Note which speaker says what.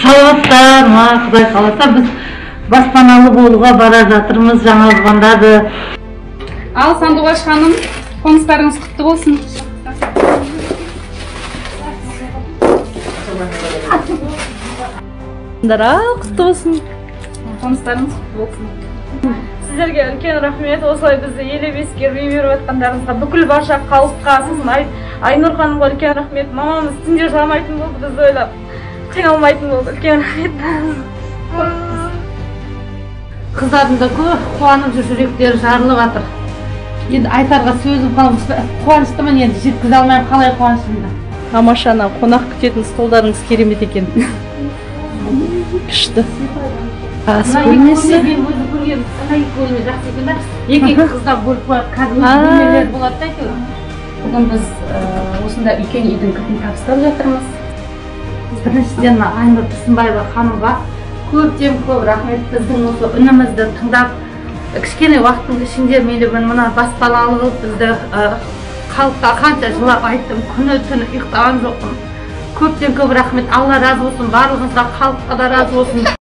Speaker 1: саламатсыздар ма? Құдай қаласа біз баспаналы болуға бара жатырмыз, жаңа звондады.
Speaker 2: Ал Сандуғаш ханым, қоныстарыңыз құтты болсын.
Speaker 3: Ал құтты болсын.
Speaker 2: Қоныстарыңыз құтты болсын.
Speaker 4: Сіздерге үлкен рахмет, осылай бізді елеп ескермей беріп жатқандарыңызға, бүкіл барша халыққа, сосын Айнұр ханымға үлкен рахмет. Мамамыз түнде жыламайтын болды, бізді ойлап қиналмайтын болды. Үлкен рахмет.
Speaker 1: Қыздардың да көп қуанып жүр, жүректері жарылып жатыр. Енді айтарға сөзім қалмас, қуаныштымын, енді жеткізе алмаймын, қалай қуанышымды.
Speaker 3: Тамашана, қонақ күтетін столдарыңыз керемет екен. Күшті. Ас бөлмесі.
Speaker 1: Мен өзі көрген екі бөлме жақсы екен да. Екі қыздар бөліп қойып, қазір бөлмелер болады да әйтеуір.
Speaker 2: Бүгін біз осында үлкен үйдің кілтін табыстап жатырмыз.
Speaker 1: Біріншіден Айнұр Тұрсынбаева ханымға көптен көп рахмет, біздің осы үнімізді тыңдап, кішкене уақыттың ішінде мені мына баспаналы қылып бізді халыққа қанша жылап айттым, күні түні ұйықтаған жоқпын. Көптен көп рахмет, Алла разы болсын, барлығыңызға, халыққа да разы болсын.